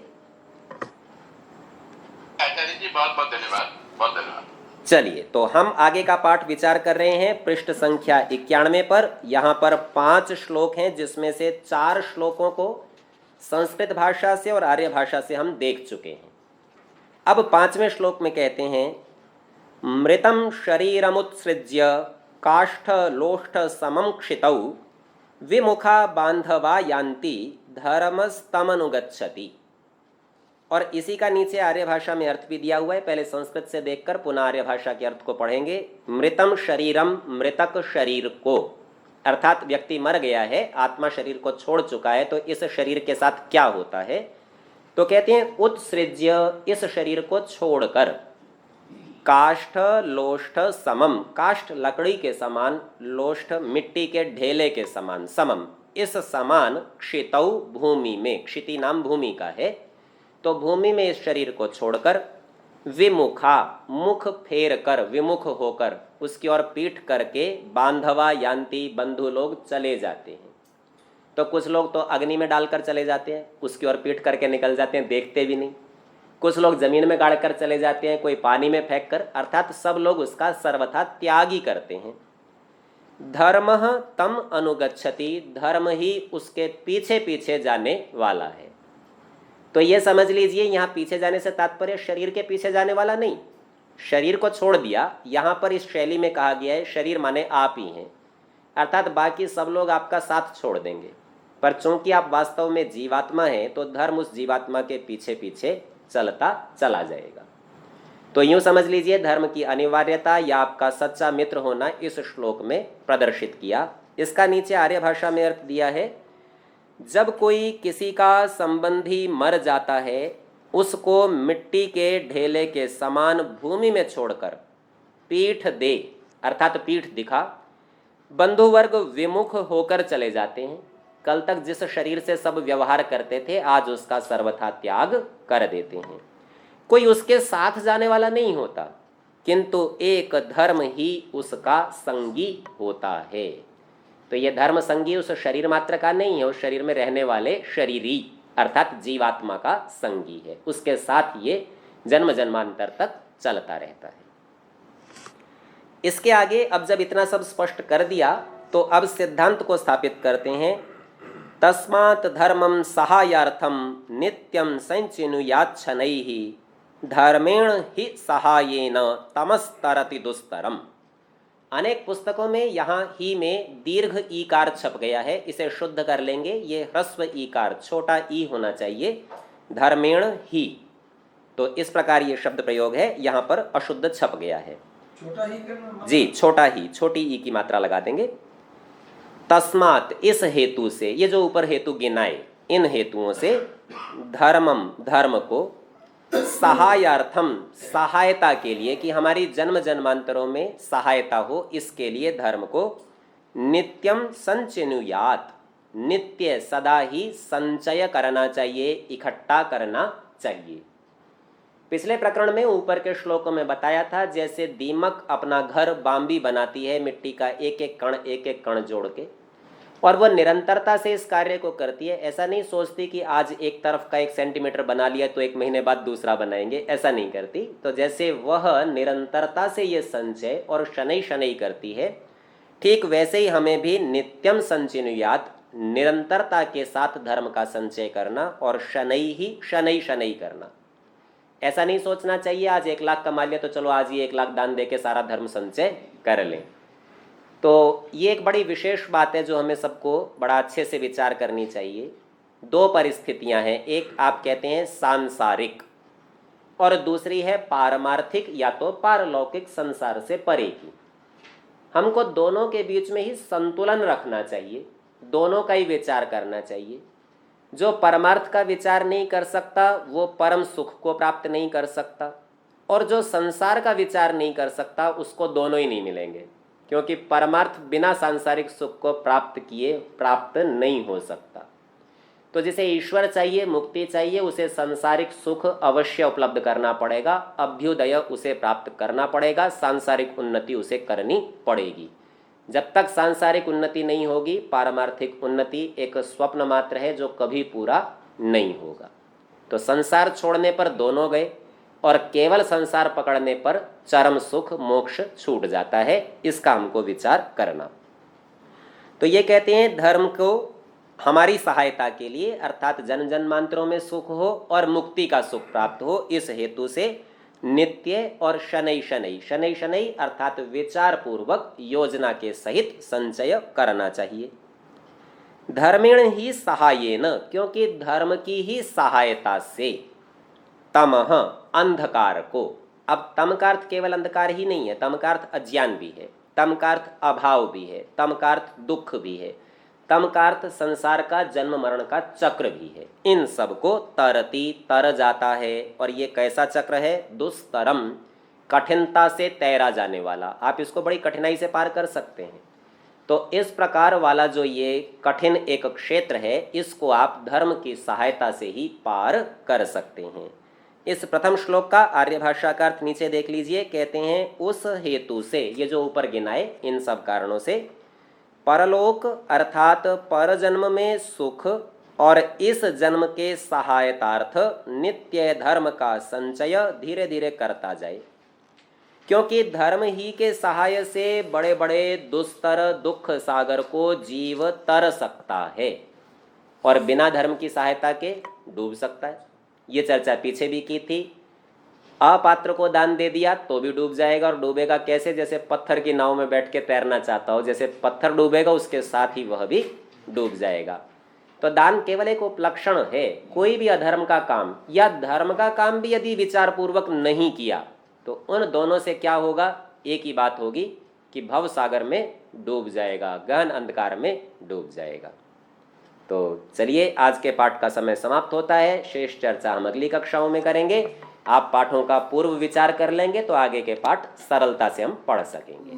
आचार्य जी बहुत बहुत धन्यवाद, बहुत धन्यवाद। चलिए तो हम आगे का पाठ विचार कर रहे हैं पृष्ठ संख्या 91 पर। यहाँ पर 5 श्लोक हैं, जिसमें से 4 श्लोकों को संस्कृत भाषा से और आर्य भाषा से हम देख चुके हैं। अब 5वें श्लोक में कहते हैं, मृतम शरीरमुत्सृज्य काष्ठ लोष्ठ समं क्षितौ विमुखा बांधवा यान्ति धर्मस्तमनुगच्छति। और इसी का नीचे आर्य भाषा में अर्थ भी दिया हुआ है। पहले संस्कृत से देखकर पुनः आर्य भाषा के अर्थ को पढ़ेंगे। मृतम शरीरम, मृतक शरीर को, अर्थात व्यक्ति मर गया है, आत्मा शरीर को छोड़ चुका है, तो इस शरीर के साथ क्या होता है, तो कहते हैं उत्सृज्य, इस शरीर को छोड़कर, काष्ठ लोष्ठ समम, काष्ठ लकड़ी के समान, लोष्ठ मिट्टी के ढेले के समान, समम इस समान क्षितौ भूमि में, क्षिति नाम भूमि का है, तो भूमि में इस शरीर को छोड़कर विमुखा, मुख फेर कर, विमुख होकर, उसकी ओर पीठ करके बांधवा यान्ति, बंधु लोग चले जाते हैं। तो कुछ लोग तो अग्नि में डालकर चले जाते हैं, उसकी ओर पीठ करके निकल जाते हैं, देखते भी नहीं। कुछ लोग जमीन में गाड़ कर चले जाते हैं, कोई पानी में फेंक कर, अर्थात सब लोग उसका सर्वथा त्याग ही करते हैं। धर्म तम अनुगच्छति, धर्म ही उसके पीछे पीछे जाने वाला है। तो ये समझ लीजिए, यहाँ पीछे जाने से तात्पर्य शरीर के पीछे जाने वाला नहीं, शरीर को छोड़ दिया। यहाँ पर इस शैली में कहा गया है शरीर माने आप ही हैं, अर्थात बाकी सब लोग आपका साथ छोड़ देंगे, पर चूंकि आप वास्तव में जीवात्मा हैं तो धर्म उस जीवात्मा के पीछे पीछे चलता चला जाएगा। तो यूं समझ लीजिए, धर्म की अनिवार्यता या आपका सच्चा मित्र होना इस श्लोक में प्रदर्शित किया। इसका नीचे आर्य भाषा में अर्थ दिया है, जब कोई किसी का संबंधी मर जाता है, उसको मिट्टी के ढेले के समान भूमि में छोड़कर पीठ दे, अर्थात पीठ दिखा, बंधु वर्ग विमुख होकर चले जाते हैं। कल तक जिस शरीर से सब व्यवहार करते थे, आज उसका सर्वथा त्याग कर देते हैं। कोई उसके साथ जाने वाला नहीं होता, किंतु एक धर्म ही उसका संगी होता है। तो ये धर्म संगी उस शरीर मात्र का नहीं है, उस शरीर में रहने वाले शरीरी अर्थात जीवात्मा का संगी है, उसके साथ ये जन्म जन्मांतर तक चलता रहता है। इसके आगे अब जब इतना सब स्पष्ट कर दिया, तो अब सिद्धांत को स्थापित करते हैं। तस्मात् धर्मं सहायार्थं नित्यं संचिनुयात् शनैः, धर्मेण ही सहायेन तमस्तरति दुस्तरम। अनेक पुस्तकों में यहाँ ही में दीर्घ ईकार छप गया है, इसे शुद्ध कर लेंगे। ये ह्रस्व ईकार, छोटा ई होना चाहिए, धर्मेण ही। तो इस प्रकार ये शब्द प्रयोग है, यहाँ पर अशुद्ध छप गया है। छोटा ही करना जी, छोटा ही, छोटी ई की मात्रा लगा देंगे। तस्मात, इस हेतु से, ये जो ऊपर हेतु गिनाए, इन हेतुओं से, धर्मम, धर्म को, सहायार्थम, सहायता के लिए, कि हमारी जन्म जन्मांतरों में सहायता हो, इसके लिए धर्म को, नित्यम संचिनुयात, नित्य सदा ही संचय करना चाहिए, इकट्ठा करना चाहिए। पिछले प्रकरण में ऊपर के श्लोकों में बताया था, जैसे दीमक अपना घर बाम्बी बनाती है, मिट्टी का एक एक कण जोड़ के, और वह निरंतरता से इस कार्य को करती है। ऐसा नहीं सोचती कि आज एक तरफ का 1 सेंटीमीटर बना लिया तो 1 महीने बाद दूसरा बनाएंगे, ऐसा नहीं करती। तो जैसे वह निरंतरता से ये संचय और शनै शनै करती है, ठीक वैसे ही हमें भी नित्यम संचिनुयात, निरंतरता के साथ धर्म का संचय करना, और शनै ही शनै शनै करना। ऐसा नहीं सोचना चाहिए आज 1 लाख कमा लिया तो चलो आज ही 1 लाख दान दे के सारा धर्म संचय कर लें। तो ये एक बड़ी विशेष बात है जो हमें सबको बड़ा अच्छे से विचार करनी चाहिए। 2 परिस्थितियां हैं, एक आप कहते हैं सांसारिक, और दूसरी है पारमार्थिक या तो पारलौकिक, संसार से परे की। हमको दोनों के बीच में ही संतुलन रखना चाहिए, दोनों का ही विचार करना चाहिए। जो परमार्थ का विचार नहीं कर सकता वो परम सुख को प्राप्त नहीं कर सकता, और जो संसार का विचार नहीं कर सकता उसको दोनों ही नहीं मिलेंगे, क्योंकि परमार्थ बिना सांसारिक सुख को प्राप्त किए प्राप्त नहीं हो सकता। तो जिसे ईश्वर चाहिए, मुक्ति चाहिए, उसे सांसारिक सुख अवश्य उपलब्ध करना पड़ेगा, अभ्युदय उसे प्राप्त करना पड़ेगा, सांसारिक उन्नति उसे करनी पड़ेगी। जब तक सांसारिक उन्नति नहीं होगी, पारमार्थिक उन्नति एक स्वप्न मात्र है जो कभी पूरा नहीं होगा। तो संसार छोड़ने पर दोनों गए, और केवल संसार पकड़ने पर चरम सुख मोक्ष छूट जाता है। इसका हमको विचार करना। तो ये कहते हैं धर्म को हमारी सहायता के लिए, अर्थात जन्म जन्मांतरों में सुख हो और मुक्ति का सुख प्राप्त हो, इस हेतु से नित्य और शनै शनै, शनै शनै अर्थात विचार पूर्वक योजना के सहित संचय करना चाहिए। धर्मेण ही सहायेन, क्योंकि धर्म की ही सहायता से, तमः अंधकार को, अब तम का अर्थ केवल अंधकार ही नहीं है, तम का अर्थ अज्ञान भी है, तम का अर्थ अभाव भी है, तम का अर्थ दुख भी है, तम का अर्थ संसार का जन्म मरण का चक्र भी है। इन सब को तरती, तर जाता है। और ये कैसा चक्र है? दुस्तरम, कठिनता से तैरा जाने वाला। आप इसको बड़ी कठिनाई से पार कर सकते हैं। तो इस प्रकार वाला जो ये कठिन एक क्षेत्र है, इसको आप धर्म की सहायता से ही पार कर सकते हैं। इस प्रथम श्लोक का आर्य भाषा का अर्थ नीचे देख लीजिए। कहते हैं उस हेतु से, ये जो ऊपर गिनाए इन सब कारणों से, परलोक अर्थात पर जन्म में सुख और इस जन्म के सहायतार्थ नित्य धर्म का संचय धीरे धीरे करता जाए। क्योंकि धर्म ही के सहाय से बड़े बड़े दुस्तर दुख सागर को जीव तर सकता है और बिना धर्म की सहायता के डूब सकता है। ये चर्चा पीछे भी की थी। अपात्र को दान दे दिया तो भी डूब जाएगा, और डूबेगा कैसे? जैसे पत्थर की नाव में बैठ के तैरना चाहता हो, जैसे पत्थर डूबेगा उसके साथ ही वह भी डूब जाएगा। तो दान केवल एक उपलक्षण है। कोई भी अधर्म का काम या धर्म का काम भी यदि विचार पूर्वक नहीं किया तो उन दोनों से क्या होगा? एक ही बात होगी कि भव सागर में डूब जाएगा, गहन अंधकार में डूब जाएगा। तो चलिए, आज के पाठ का समय समाप्त होता है। शेष चर्चा हम अगली कक्षाओं में करेंगे। आप पाठों का पूर्व विचार कर लेंगे तो आगे के पाठ सरलता से हम पढ़ सकेंगे।